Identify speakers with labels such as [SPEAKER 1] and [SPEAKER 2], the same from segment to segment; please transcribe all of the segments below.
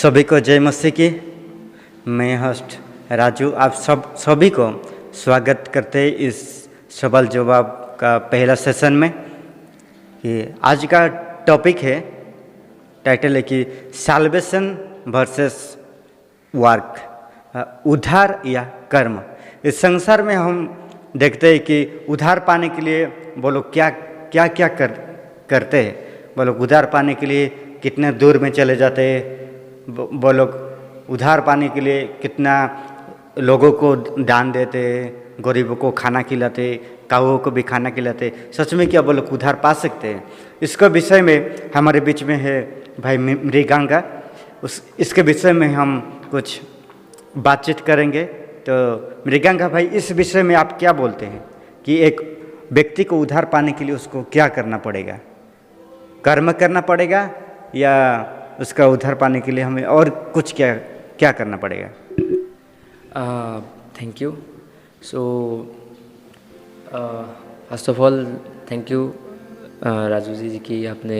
[SPEAKER 1] सभी को जय मसीह की। मैं होस्ट राजू आप सभी को स्वागत करते इस सवाल जवाब का पहला सेशन में। कि आज का टॉपिक है, टाइटल है कि साल्वेशन वर्सेस वर्क, उद्धार या कर्म। इस संसार में हम देखते हैं कि उद्धार पाने के लिए वो लोग क्या क्या क्या करते हैं। वो लोग उद्धार पाने के लिए कितने दूर में चले जाते हैं। वो लोग उधार पाने के लिए कितना लोगों को दान देते, गरीबों को खाना खिलाते, काऊ को भी खाना खिलाते। सच में क्या वो लोग उधार पा सकते हैं? इसके विषय में हमारे बीच में है भाई मृगांका। इसके विषय में हम कुछ बातचीत करेंगे। तो मृगांका भाई, इस विषय में आप क्या बोलते हैं कि एक व्यक्ति को उधार पाने के लिए उसको क्या करना पड़ेगा? कर्म करना पड़ेगा या उसका उद्धार पाने के लिए हमें और कुछ क्या करना पड़ेगा?
[SPEAKER 2] Thank you. So first of all thank you Raju ji कि आपने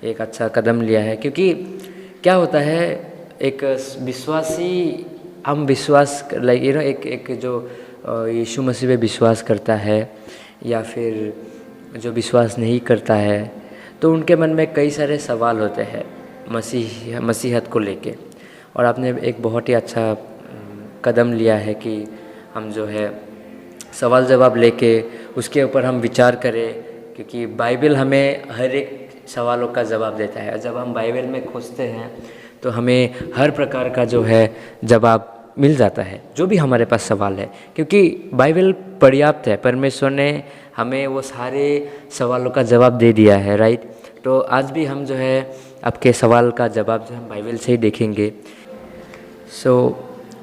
[SPEAKER 2] एक अच्छा कदम लिया है। क्योंकि क्या होता है, एक विश्वासी, हम विश्वास लाइक यू नो एक जो यीशु मसीह पे विश्वास करता है या फिर जो विश्वास नहीं करता है, तो उनके मन में कई सारे सवाल होते हैं मसीहत को लेके। और आपने एक बहुत ही अच्छा कदम लिया है कि हम जो है सवाल जवाब लेके उसके ऊपर हम विचार करें। क्योंकि बाइबल हमें हर एक सवालों का जवाब देता है। जब हम बाइबल में खोजते हैं तो हमें हर प्रकार का जो है जवाब मिल जाता है, जो भी हमारे पास सवाल है। क्योंकि बाइबल पर्याप्त है, परमेश्वर ने हमें वो सारे सवालों का जवाब दे दिया है, राइट। तो आज भी हम जो है आपके सवाल का जवाब जो हम बाइबल से ही देखेंगे। सो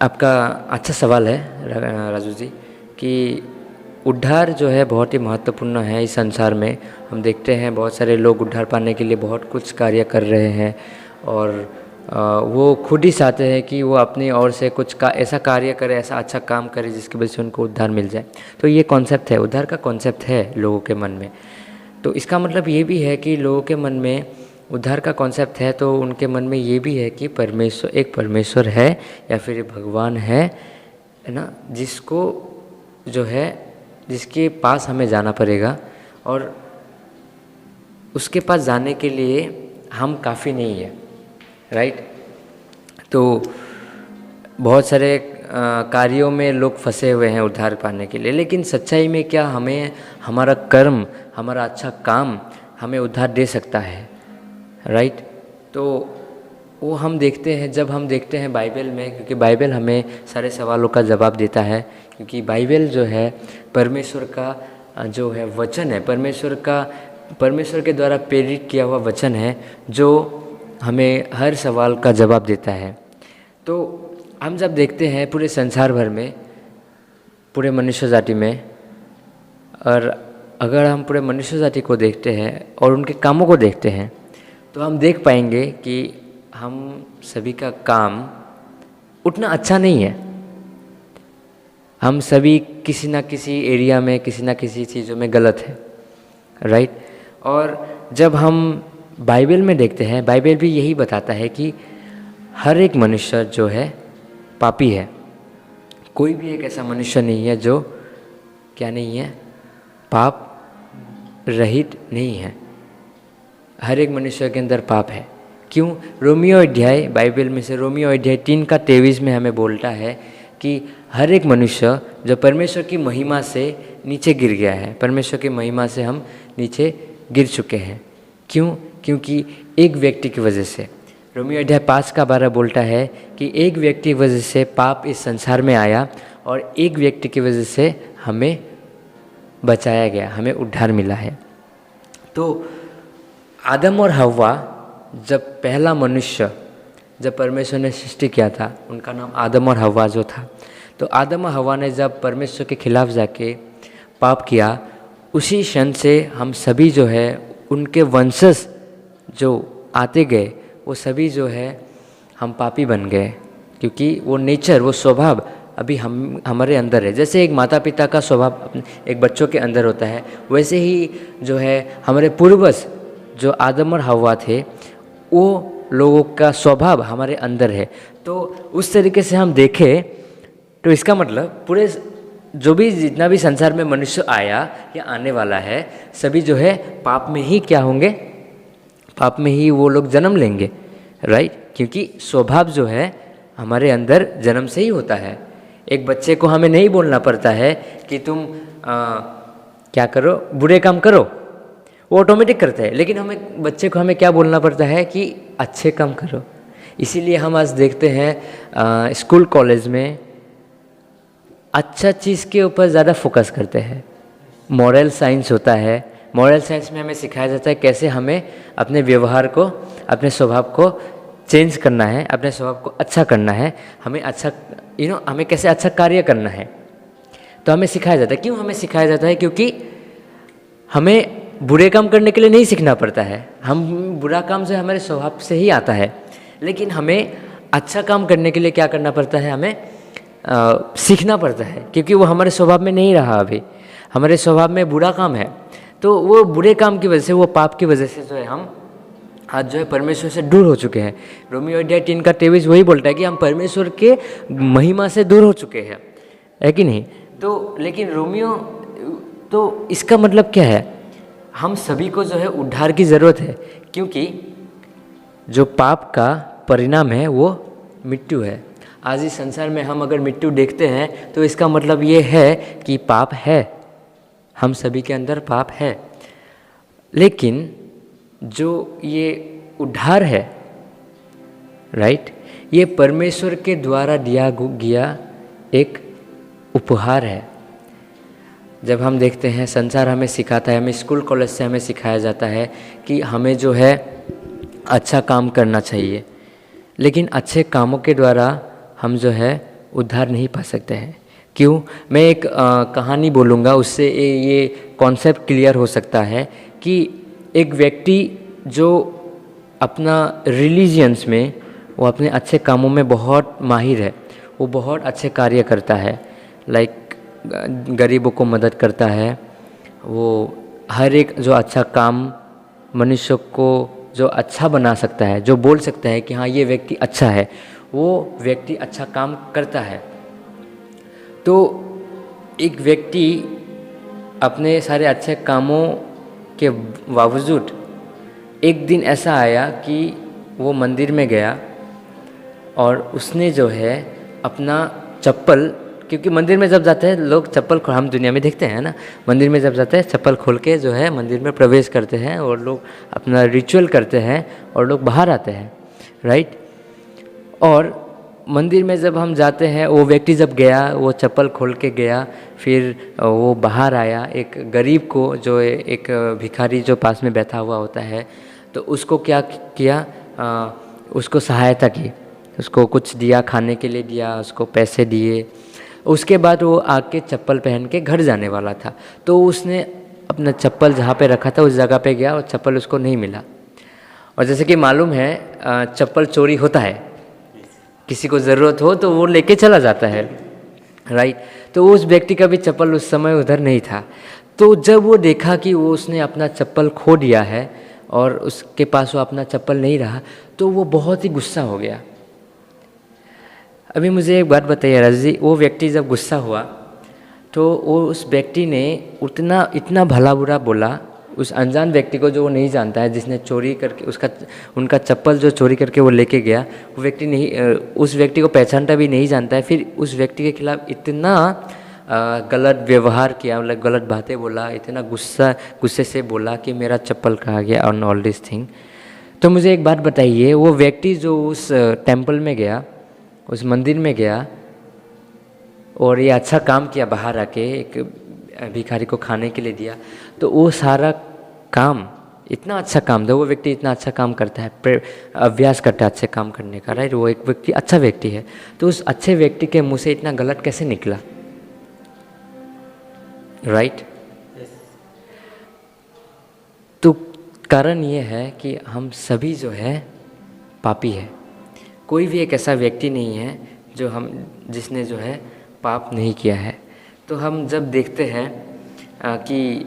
[SPEAKER 2] आपका अच्छा सवाल है राजू जी कि उद्धार जो है बहुत ही महत्वपूर्ण है इस संसार में। हम देखते हैं बहुत सारे लोग उद्धार पाने के लिए बहुत कुछ कार्य कर रहे हैं और वो खुद ही चाहते हैं कि वो अपनी ओर से कुछ ऐसा कार्य करे, ऐसा अच्छा काम करे जिसकी वजह से उनको उद्धार मिल जाए। तो ये कॉन्सेप्ट है, उद्धार का कॉन्सेप्ट है लोगों के मन में। तो इसका मतलब ये भी है कि लोगों के मन में उद्धार का कॉन्सेप्ट है, तो उनके मन में ये भी है कि परमेश्वर है या फिर भगवान है ना, जिसको जो है जिसके पास हमें जाना पड़ेगा। और उसके पास जाने के लिए हम काफ़ी नहीं है, राइट। तो बहुत सारे कार्यों में लोग फंसे हुए हैं उद्धार पाने के लिए, लेकिन सच्चाई में क्या हमें हमारा कर्म, हमारा अच्छा काम हमें उद्धार दे सकता है, राइट। तो वो हम देखते हैं, जब हम देखते हैं बाइबल में, क्योंकि बाइबल हमें सारे सवालों का जवाब देता है। क्योंकि बाइबल जो है परमेश्वर का जो है वचन है, परमेश्वर के द्वारा प्रेरित किया हुआ वचन है, जो हमें हर सवाल का जवाब देता है। तो हम जब देखते हैं पूरे संसार भर में, पूरे मनुष्य जाति में, और अगर हम पूरे मनुष्य जाति को देखते हैं और उनके कामों को देखते हैं, तो हम देख पाएंगे कि हम सभी का काम उतना अच्छा नहीं है। हम सभी किसी ना किसी एरिया में, किसी ना किसी चीज़ों में गलत है, राइट। और जब हम बाइबल में देखते हैं, बाइबल भी यही बताता है कि हर एक मनुष्य जो है पापी है। कोई भी एक ऐसा मनुष्य नहीं है जो क्या नहीं है, पाप रहित नहीं है। हर एक मनुष्य के अंदर पाप है। क्यों? रोमियो अध्याय, बाइबल में से रोमियो अध्याय 3:23 में हमें बोलता है कि हर एक मनुष्य जो परमेश्वर की महिमा से नीचे गिर गया है, परमेश्वर की महिमा से हम नीचे गिर चुके हैं। क्यों? क्योंकि एक व्यक्ति की वजह से। रोमियो अध्याय 5:12 बोलता है कि एक व्यक्ति की वजह से पाप इस संसार में आया और एक व्यक्ति की वजह से हमें बचाया गया, हमें उद्धार मिला है। तो आदम और हव्वा, जब पहला मनुष्य, जब परमेश्वर ने सृष्टि किया था, उनका नाम आदम और हव्वा जो था। तो आदम और हव्वा ने जब परमेश्वर के खिलाफ जाके पाप किया, उसी क्षण से हम सभी जो है, उनके वंशज जो आते गए, वो सभी जो है हम पापी बन गए। क्योंकि वो नेचर, वो स्वभाव अभी हमारे अंदर है। जैसे एक माता पिता का स्वभाव एक बच्चों के अंदर होता है, वैसे ही जो है हमारे पूर्वज जो आदम और हव्वा थे, वो लोगों का स्वभाव हमारे अंदर है। तो उस तरीके से हम देखें तो इसका मतलब पूरे जो भी जितना भी संसार में मनुष्य आया या आने वाला है, सभी जो है पाप में ही क्या होंगे, पाप में ही वो लोग जन्म लेंगे, राइट। क्योंकि स्वभाव जो है हमारे अंदर जन्म से ही होता है। एक बच्चे को हमें नहीं बोलना पड़ता है कि तुम क्या करो, बुरे काम करो, वो ऑटोमेटिक करता है। लेकिन हमें बच्चे को हमें क्या बोलना पड़ता है कि अच्छे काम करो। इसीलिए हम आज देखते हैं स्कूल कॉलेज में अच्छा चीज़ के ऊपर ज़्यादा फोकस करते हैं। मॉरल साइंस होता है, मॉरल साइंस में हमें सिखाया जाता है कैसे हमें अपने व्यवहार को, अपने स्वभाव को चेंज करना है, अपने स्वभाव को अच्छा करना है, हमें अच्छा हमें कैसे अच्छा कार्य करना है। तो हमें सिखाया जाता है। क्यों हमें सिखाया जाता है? क्योंकि हमें बुरे काम करने के लिए नहीं सीखना पड़ता है। हम बुरा काम जो हमारे स्वभाव से ही आता है, लेकिन हमें अच्छा काम करने के लिए क्या करना पड़ता है, हमें सीखना पड़ता है। क्योंकि वो हमारे स्वभाव में नहीं रहा, अभी हमारे स्वभाव में बुरा काम है। तो वो बुरे काम की वजह से, वो पाप की वजह से जो है हम आज जो है परमेश्वर से दूर हो चुके हैं। रोमियो अध्याय 3 का 23 वही बोलता है कि हम परमेश्वर के महिमा से दूर हो चुके हैं, है कि नहीं। तो लेकिन रोमियो, तो इसका मतलब क्या है, हम सभी को जो है उद्धार की ज़रूरत है। क्योंकि जो पाप का परिणाम है वो मृत्यु है। आज इस संसार में हम अगर मृत्यु देखते हैं तो इसका मतलब ये है कि पाप है, हम सभी के अंदर पाप है। लेकिन जो ये उद्धार है, राइट, ये परमेश्वर के द्वारा दिया गया एक उपहार है। जब हम देखते हैं संसार हमें सिखाता है, हमें स्कूल कॉलेज से हमें सिखाया जाता है कि हमें जो है अच्छा काम करना चाहिए, लेकिन अच्छे कामों के द्वारा हम जो है उद्धार नहीं पा सकते हैं। क्यों? मैं एक कहानी बोलूँगा, उससे ये कॉन्सेप्ट क्लियर हो सकता है कि एक व्यक्ति जो अपना रिलीजियंस में, वो अपने अच्छे कामों में बहुत माहिर है, वो बहुत अच्छे कार्य करता है, लाइक गरीबों को मदद करता है, वो हर एक जो अच्छा काम मनुष्य को जो अच्छा बना सकता है, जो बोल सकता है कि हाँ ये व्यक्ति अच्छा है, वो व्यक्ति अच्छा काम करता है। तो एक व्यक्ति अपने सारे अच्छे कामों के बावजूद एक दिन ऐसा आया कि वो मंदिर में गया और उसने जो है अपना चप्पल, क्योंकि मंदिर में जब जाते हैं लोग चप्पल, हम दुनिया में देखते हैं ना, मंदिर में जब जाते हैं चप्पल खोल के जो है मंदिर में प्रवेश करते हैं और लोग अपना रिचुअल करते हैं और लोग बाहर आते हैं, राइट। और मंदिर में जब हम जाते हैं, वो व्यक्ति जब गया, वो चप्पल खोल के गया, फिर वो बाहर आया, एक गरीब को, जो एक भिखारी जो पास में बैठा हुआ होता है, तो उसको क्या किया, उसको सहायता की, उसको कुछ दिया, खाने के लिए दिया, उसको पैसे दिए। उसके बाद वो आके चप्पल पहन के घर जाने वाला था, तो उसने अपना चप्पल जहाँ पे रखा था उस जगह पे गया और चप्पल उसको नहीं मिला। और जैसे कि मालूम है चप्पल चोरी होता है, किसी को ज़रूरत हो तो वो लेके चला जाता है, राइट। तो उस व्यक्ति का भी चप्पल उस समय उधर नहीं था। तो जब वो देखा कि वो उसने अपना चप्पल खो दिया है और उसके पास वो अपना चप्पल नहीं रहा, तो वो बहुत ही गुस्सा हो गया। अभी मुझे एक बात बताइए राजू जी, वो व्यक्ति जब गुस्सा हुआ तो वो उस व्यक्ति ने इतना भला बुरा बोला उस अनजान व्यक्ति को, जो वो नहीं जानता है, जिसने चोरी करके उनका चप्पल जो चोरी करके वो लेके गया, वो व्यक्ति नहीं, उस व्यक्ति को पहचानता भी नहीं जानता है। फिर उस व्यक्ति के खिलाफ इतना गलत व्यवहार किया, मतलब गलत बातें बोला, इतना गुस्से से बोला कि मेरा चप्पल कहाँ गया और ऑल दिस थिंग। तो मुझे एक बात बताइए, वो व्यक्ति जो उस टेम्पल में गया, उस मंदिर में गया और ये अच्छा काम किया, बाहर आके एक भिखारी को खाने के लिए दिया, तो वो सारा काम इतना अच्छा काम था, वो व्यक्ति इतना अच्छा काम करता है, अभ्यास करता है अच्छे काम करने का, राइट। वो एक व्यक्ति अच्छा व्यक्ति है, तो उस अच्छे व्यक्ति के मुंह से इतना गलत कैसे निकला, राइट। तो कारण ये है कि हम सभी जो है पापी है। कोई भी एक ऐसा व्यक्ति नहीं है जिसने जो है पाप नहीं किया है। तो हम जब देखते हैं कि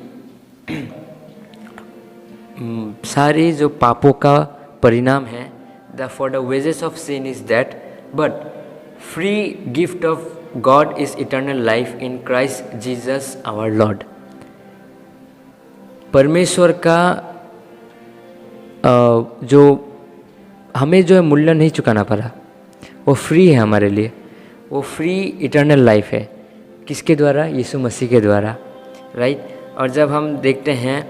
[SPEAKER 2] सारे जो पापों का परिणाम है for the wages of sin is death, but free gift of God is eternal life in Christ Jesus our Lord. परमेश्वर का जो हमें जो है मूल्य नहीं चुकाना पड़ा, वो फ्री है हमारे लिए, वो फ्री इटर्नल लाइफ है। किसके द्वारा? यीशु मसीह के द्वारा, राइट। और जब हम देखते हैं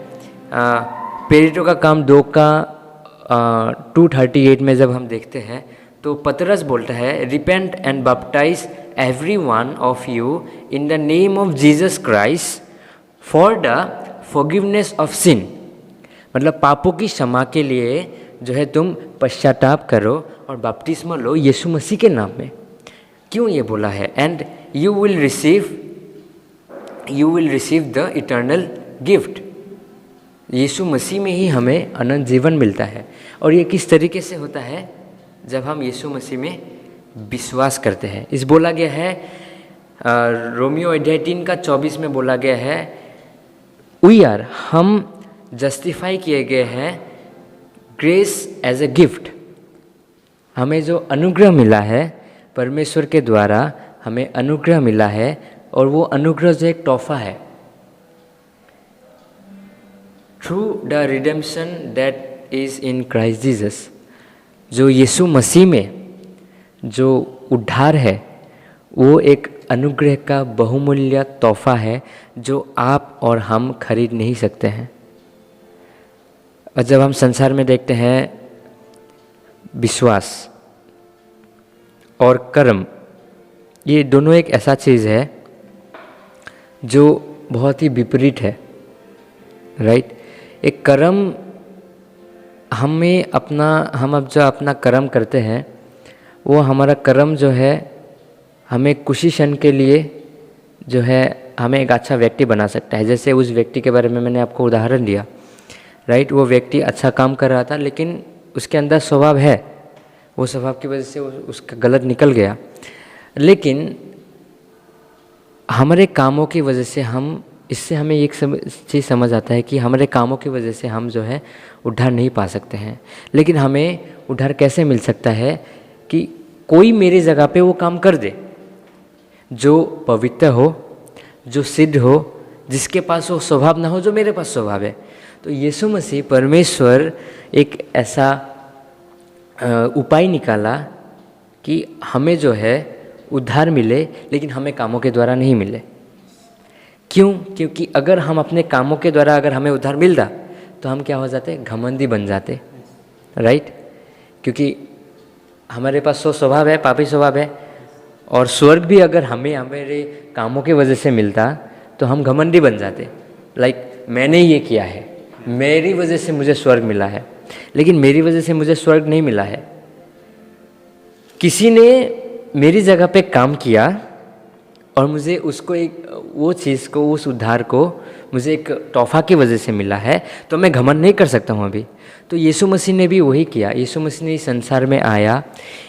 [SPEAKER 2] प्रेरितों का काम 2 का 2:38 में जब हम देखते हैं तो पतरस बोलता है, repent and baptize every one of you in the name of Jesus Christ for the forgiveness of sin. मतलब पापों की क्षमा के लिए जो है तुम पश्चाताप करो और बपतिस्मा लो यीशु मसीह के नाम में। क्यों ये बोला है? And you will receive the eternal gift. Yeshu Masih में ही हमें अनंत जीवन मिलता है। और ये किस तरीके से होता है? जब हम यीशु मसीह में विश्वास करते हैं। इस बोला गया है रोमियो अध्याय 3 का 24 में बोला गया है, हम जस्टिफाई किए गए हैं ग्रेस एज ए गिफ्ट। हमें जो अनुग्रह मिला है परमेश्वर के द्वारा, हमें अनुग्रह मिला है और वो अनुग्रह जो एक तोहफा है। Through the redemption that is in Christ Jesus, जो यीशु मसीह में जो उद्धार है वो एक अनुग्रह का बहुमूल्य तोहफा है जो आप और हम खरीद नहीं सकते हैं। और जब हम संसार में देखते हैं विश्वास और कर्म, ये दोनों एक ऐसा चीज़ है जो बहुत ही विपरीत है, राइट। एक कर्म हम अब जो अपना कर्म करते हैं वो हमारा कर्म जो है हमें कुछ ही क्षण के लिए जो है हमें एक अच्छा व्यक्ति बना सकता है। जैसे उस व्यक्ति के बारे में मैंने आपको उदाहरण दिया, राइट। वो व्यक्ति अच्छा काम कर रहा था लेकिन उसके अंदर स्वभाव है, वो स्वभाव की वजह से उसका गलत निकल गया। लेकिन हमारे कामों की वजह से इससे हमें एक चीज़ समझ आता है कि हमारे कामों की वजह से हम जो है उद्धार नहीं पा सकते हैं। लेकिन हमें उद्धार कैसे मिल सकता है? कि कोई मेरी जगह पे वो काम कर दे जो पवित्र हो, जो सिद्ध हो, जिसके पास वो स्वभाव ना हो जो मेरे पास स्वभाव है। तो यीशु मसीह परमेश्वर एक ऐसा उपाय निकाला कि हमें जो है उद्धार मिले, लेकिन हमें कामों के द्वारा नहीं मिले। क्यों? क्योंकि अगर हम अपने कामों के द्वारा अगर हमें उद्धार मिलता तो हम क्या हो जाते? घमंडी बन जाते, राइट। क्योंकि हमारे पास स्वभाव है, पापी स्वभाव है। और स्वर्ग भी अगर हमेरे कामों की वजह से मिलता तो हम घमंडी बन जाते, लाइक मैंने ये किया है, मेरी वजह से मुझे स्वर्ग मिला है। लेकिन मेरी वजह से मुझे स्वर्ग नहीं मिला है, किसी ने मेरी जगह पे काम किया और मुझे उसको वो चीज़ को, उस उद्धार को मुझे एक तोहफा की वजह से मिला है, तो मैं घमंड नहीं कर सकता हूँ अभी। तो यीशु मसीह ने भी वही किया। यीशु मसीह ने इस संसार में आया,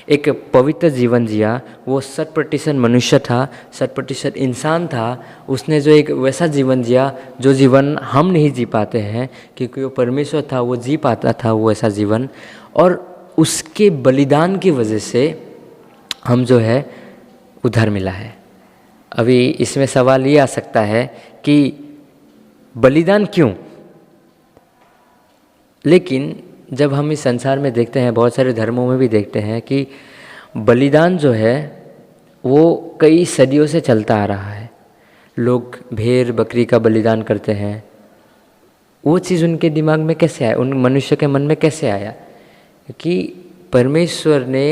[SPEAKER 2] एक पवित्र जीवन जिया। वो 100% मनुष्य था, 100% इंसान था। उसने जो एक वैसा जीवन जिया जो जीवन हम नहीं जी पाते हैं, क्योंकि वो परमेश्वर था, वो जी पाता था वो ऐसा जीवन। और उसके बलिदान की वजह से हम जो है उद्धार मिला है। अभी इसमें सवाल ये आ सकता है कि बलिदान क्यों? लेकिन जब हम इस संसार में देखते हैं, बहुत सारे धर्मों में भी देखते हैं कि बलिदान जो है वो कई सदियों से चलता आ रहा है। लोग भेड़ बकरी का बलिदान करते हैं। वो चीज़ उनके दिमाग में कैसे आया, उन मनुष्य के मन में कैसे आया? क्योंकि परमेश्वर ने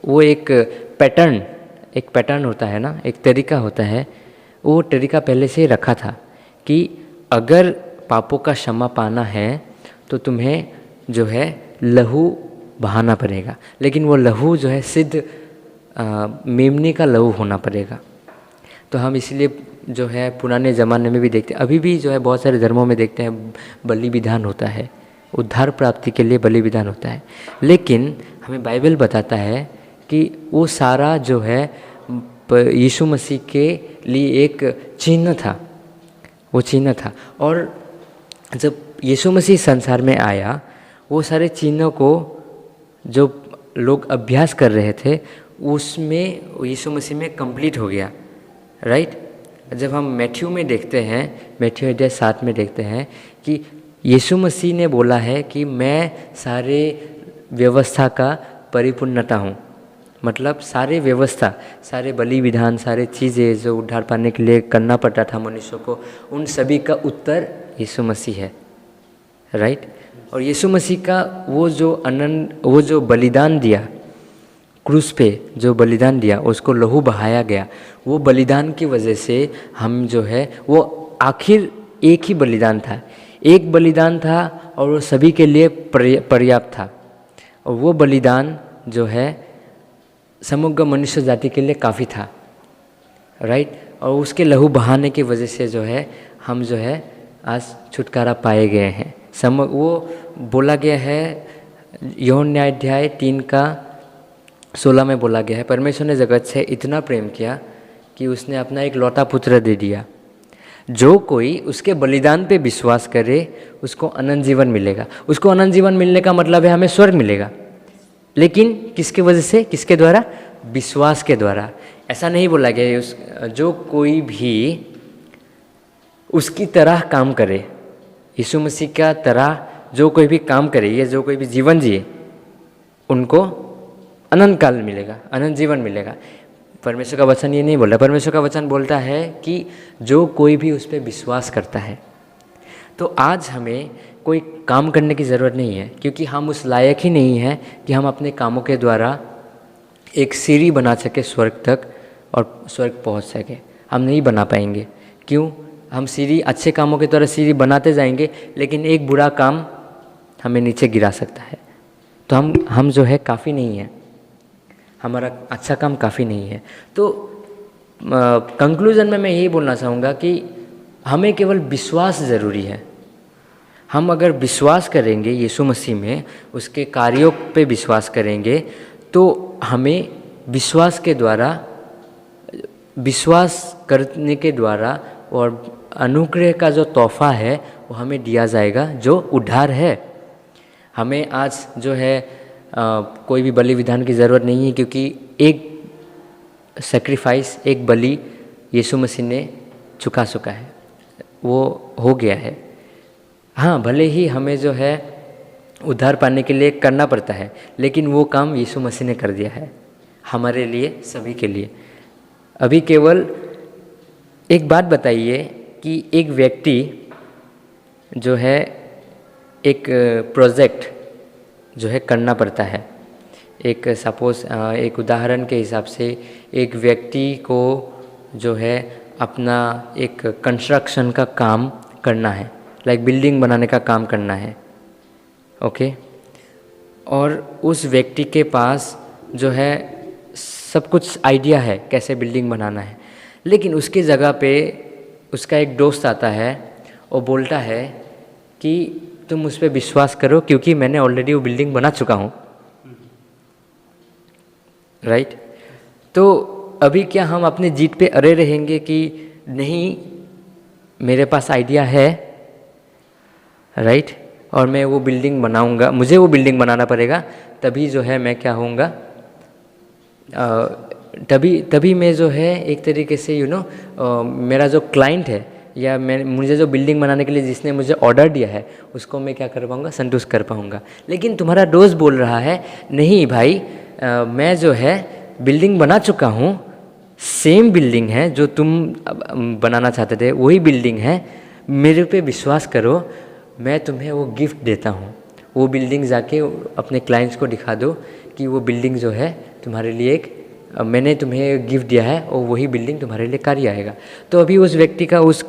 [SPEAKER 2] वो एक पैटर्न होता है ना, एक तरीका होता है, वो तरीका पहले से ही रखा था कि अगर पापों का क्षमा पाना है तो तुम्हें जो है लहू बहाना पड़ेगा। लेकिन वो लहू जो है सिद्ध मेमने का लहू होना पड़ेगा। तो हम इसलिए जो है पुराने ज़माने में भी देखते हैं, अभी भी जो है बहुत सारे धर्मों में देखते हैं बलि विधान होता है, उद्धार प्राप्ति के लिए बलि विधान होता है। लेकिन हमें बाइबल बताता है कि वो सारा जो है यीशु मसीह के लिए एक चिन्ह था, वो चिन्ह था। और जब यीशु मसीह संसार में आया, वो सारे चिन्हों को जो लोग अभ्यास कर रहे थे उसमें यीशु मसीह में कंप्लीट हो गया, राइट। जब हम मैथ्यू में देखते हैं, मैथ्यू अध्याय 7 में देखते हैं कि यीशु मसीह ने बोला है कि मैं सारे व्यवस्था का परिपूर्णता हूँ। मतलब सारे व्यवस्था, सारे बलि विधान, सारे चीज़ें जो उद्धार पाने के लिए करना पड़ता था मनुष्य को, उन सभी का उत्तर यीशु मसीह है, राइट। और यीशु मसीह का वो जो बलिदान दिया क्रूस पे, जो बलिदान दिया, उसको लहू बहाया गया, वो बलिदान की वजह से हम जो है वो आखिर एक ही बलिदान था, एक बलिदान था और वो सभी के लिए पर्याप्त था। और वो बलिदान जो है समग्र मनुष्य जाति के लिए काफ़ी था, राइट। और उसके लहू बहाने की वजह से जो है हम जो है आज छुटकारा पाए गए हैं। वो बोला गया है यूहन्ना अध्याय 3:16 में बोला गया है, परमेश्वर ने जगत से इतना प्रेम किया कि उसने अपना एक लौता पुत्र दे दिया, जो कोई उसके बलिदान पे विश्वास करे उसको अनंत जीवन मिलेगा। उसको अनंत जीवन मिलने का मतलब है हमें स्वर्ग मिलेगा, लेकिन किसके वजह से, किसके द्वारा? विश्वास के द्वारा। ऐसा नहीं बोला गया जो कोई भी उसकी तरह काम करे, यीशु मसीह का तरह जो कोई भी काम करे, ये जो कोई भी जीवन जिए, उनको अनंत काल मिलेगा, अनंत जीवन मिलेगा। परमेश्वर का वचन ये नहीं बोलता, परमेश्वर का वचन बोलता है कि जो कोई भी उस पर विश्वास करता है। तो आज हमें कोई काम करने की ज़रूरत नहीं है, क्योंकि हम उस लायक ही नहीं हैं कि हम अपने कामों के द्वारा एक सीढ़ी बना सके स्वर्ग तक और स्वर्ग पहुंच सके। हम नहीं बना पाएंगे। क्यों? हम सीढ़ी, अच्छे कामों के द्वारा सीढ़ी बनाते जाएंगे, लेकिन एक बुरा काम हमें नीचे गिरा सकता है। तो हम जो है काफ़ी नहीं है, हमारा अच्छा काम काफ़ी नहीं है। तो कंक्लूजन में मैं यही बोलना चाहूँगा कि हमें केवल विश्वास ज़रूरी है। हम अगर विश्वास करेंगे यीशु मसीह में, उसके कार्यों पे विश्वास करेंगे, तो हमें विश्वास के द्वारा, विश्वास करने के द्वारा और अनुग्रह का जो तोहफा है वो हमें दिया जाएगा, जो उद्धार है। हमें आज जो है कोई भी बलि विधान की ज़रूरत नहीं है, क्योंकि एक सैक्रिफाइस, एक बलि यीशु मसीह ने चुका है, वो हो गया है। हाँ, भले ही हमें जो है उद्धार पाने के लिए करना पड़ता है, लेकिन वो काम यीशु मसीह ने कर दिया है हमारे लिए, सभी के लिए। अभी केवल एक बात बताइए कि एक व्यक्ति जो है एक प्रोजेक्ट जो है करना पड़ता है। एक सपोज, एक उदाहरण के हिसाब से एक व्यक्ति को जो है अपना एक कंस्ट्रक्शन का काम करना है, लाइक बिल्डिंग बनाने का काम करना है, ओके। और उस व्यक्ति के पास जो है सब कुछ आइडिया है कैसे बिल्डिंग बनाना है, लेकिन उसकी जगह पे उसका एक दोस्त आता है और बोलता है कि तुम उस पर विश्वास करो, क्योंकि मैंने ऑलरेडी वो बिल्डिंग बना चुका हूँ, राइट। तो अभी क्या हम अपनी जीत पे अड़े रहेंगे कि नहीं, मेरे पास आइडिया है, राइट, और मैं वो बिल्डिंग बनाऊंगा, मुझे वो बिल्डिंग बनाना पड़ेगा, तभी जो है मैं क्या होऊंगा, तभी मैं जो है एक तरीके से मेरा जो क्लाइंट है या मुझे जो बिल्डिंग बनाने के लिए जिसने मुझे ऑर्डर दिया है उसको मैं क्या कर पाऊँगा, संतुष्ट कर पाऊँगा। लेकिन तुम्हारा दोस्त बोल रहा है नहीं भाई, मैं जो है बिल्डिंग बना चुका हूँ, सेम बिल्डिंग है जो तुम बनाना चाहते थे, वही बिल्डिंग है, मेरे पे विश्वास करो, मैं तुम्हें वो गिफ्ट देता हूँ। वो बिल्डिंग जाके अपने क्लाइंट्स को दिखा दो कि वो बिल्डिंग जो है तुम्हारे लिए एक, मैंने तुम्हें गिफ्ट दिया है और वही बिल्डिंग तुम्हारे लिए कार्य आएगा। तो अभी उस व्यक्ति का, उस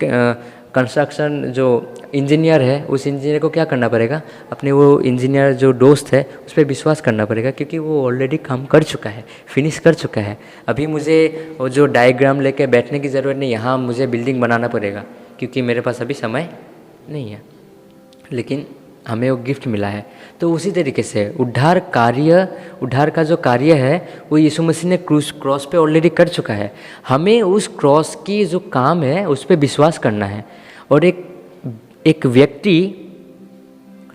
[SPEAKER 2] कंस्ट्रक्शन जो इंजीनियर है, उस इंजीनियर को क्या करना पड़ेगा, अपने वो इंजीनियर जो दोस्त है उस पर विश्वास करना पड़ेगा, क्योंकि वो ऑलरेडी काम कर चुका है, फिनिश कर चुका है। अभी मुझे वो जो डायग्राम लेके बैठने की ज़रूरत नहीं, यहाँ मुझे बिल्डिंग बनाना पड़ेगा क्योंकि मेरे पास अभी समय नहीं है, लेकिन हमें वो गिफ्ट मिला है। तो उसी तरीके से उद्धार का जो कार्य है वो यीशु मसीह ने क्रॉस पे ऑलरेडी कर चुका है। हमें उस क्रॉस की जो काम है उस पे विश्वास करना है। और एक व्यक्ति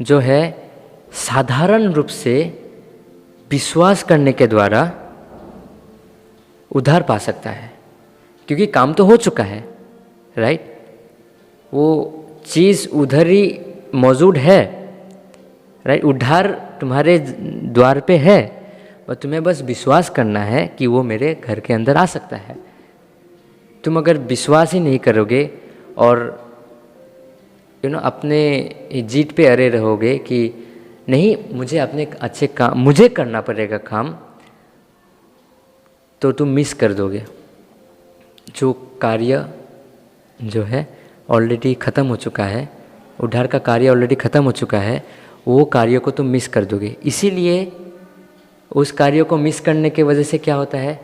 [SPEAKER 2] जो है साधारण रूप से विश्वास करने के द्वारा उद्धार पा सकता है, क्योंकि काम तो हो चुका है, राइट। वो चीज़ उधर ही मौजूद है, राइट। उद्धार तुम्हारे द्वार पे है, और तुम्हें बस विश्वास करना है कि वो मेरे घर के अंदर आ सकता है। तुम अगर विश्वास ही नहीं करोगे और अपने जीत पे अड़े रहोगे कि नहीं मुझे अपने अच्छे काम मुझे करना पड़ेगा काम, तो तुम मिस कर दोगे जो कार्य जो है ऑलरेडी ख़त्म हो चुका है। उद्धार का कार्य ऑलरेडी ख़त्म हो चुका है, वो कार्य को तुम मिस कर दोगे। इसीलिए उस कार्य को मिस करने की वजह से क्या होता है,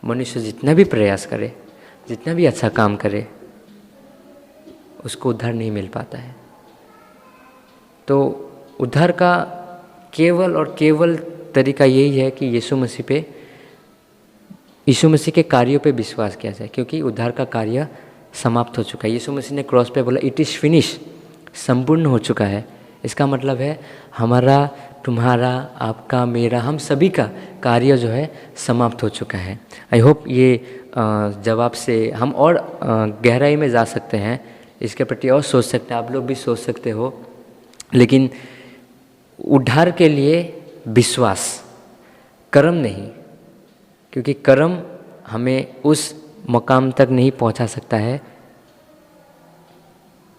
[SPEAKER 2] मनुष्य जितना भी प्रयास करे, जितना भी अच्छा काम करे, उसको उद्धार नहीं मिल पाता है। तो उद्धार का केवल और केवल तरीका यही है कि यीशु मसीह के कार्यों पे विश्वास किया जाए, क्योंकि उद्धार का कार्य समाप्त हो चुका है। यीशु मसीह ने क्रॉस पे बोला इट इज़ फिनिश, संपूर्ण हो चुका है। इसका मतलब है हमारा, तुम्हारा, आपका, मेरा, हम सभी का कार्य जो है समाप्त हो चुका है। आई होप ये जवाब से हम और गहराई में जा सकते हैं, इसके प्रति और सोच सकते हैं, आप लोग भी सोच सकते हो। लेकिन उद्धार के लिए विश्वास, कर्म नहीं, क्योंकि कर्म हमें उस मकाम तक नहीं पहुंचा सकता है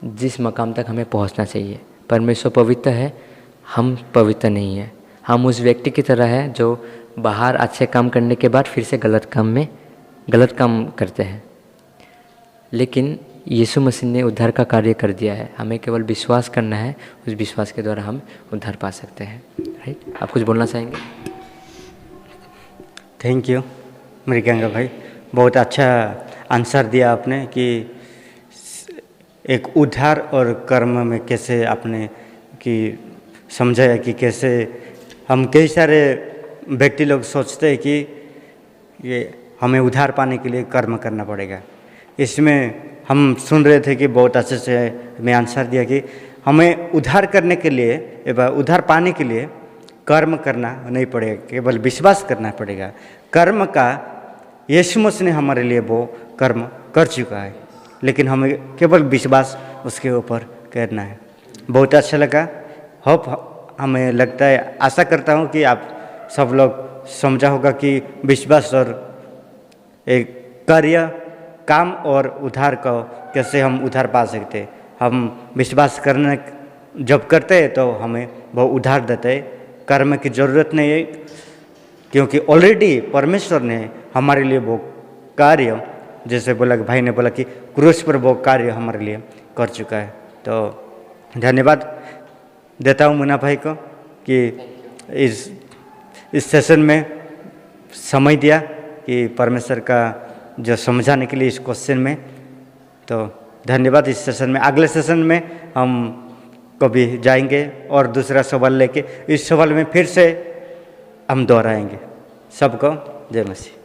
[SPEAKER 2] जिस मकाम तक हमें पहुंचना चाहिए। परमेश्वर पवित्र है, हम पवित्र नहीं हैं। हम उस व्यक्ति की तरह है जो बाहर अच्छे काम करने के बाद फिर से गलत काम करते हैं। लेकिन यीशु मसीह ने उद्धार का कार्य कर दिया है, हमें केवल विश्वास करना है, उस विश्वास के द्वारा हम उद्धार पा सकते हैं, राइट। आप कुछ बोलना चाहेंगे?
[SPEAKER 1] थैंक यू मृगंगा भाई, बहुत अच्छा आंसर दिया आपने कि एक उद्धार और कर्म में कैसे आपने कि समझाया कि कैसे हम कई सारे व्यक्ति लोग सोचते हैं कि ये हमें उद्धार पाने के लिए कर्म करना पड़ेगा। इसमें हम सुन रहे थे कि बहुत अच्छे से मैं आंसर दिया कि हमें उद्धार करने के लिए एवं उद्धार पाने के लिए कर्म करना नहीं पड़ेगा, केवल विश्वास करना पड़ेगा। कर्म का यीशु मसीह ने हमारे लिए वो कर्म कर चुका है, लेकिन हमें केवल विश्वास उसके ऊपर करना है। बहुत अच्छा लगा। होप हमें लगता है, आशा करता हूँ कि आप सब लोग समझा होगा कि विश्वास और एक कार्य, काम और उद्धार को कैसे हम उद्धार पा सकते हैं। हम विश्वास करने जब करते हैं तो हमें वो उद्धार देते हैं। कर्म की ज़रूरत नहीं है, क्योंकि ऑलरेडी परमेश्वर ने हमारे लिए वो कार्य, जैसे बोला भाई ने बोला कि क्रूस पर वो कार्य हमारे लिए कर चुका है। तो धन्यवाद देता हूँ मुन्ना भाई को कि इस सेशन में समय दिया कि परमेश्वर का जो समझाने के लिए इस क्वेश्चन में। तो धन्यवाद। इस सेशन में, अगले सेशन में हम कभी जाएंगे और दूसरा सवाल लेके इस सवाल में फिर से हम दोहराएंगे। सबको जय मसीह।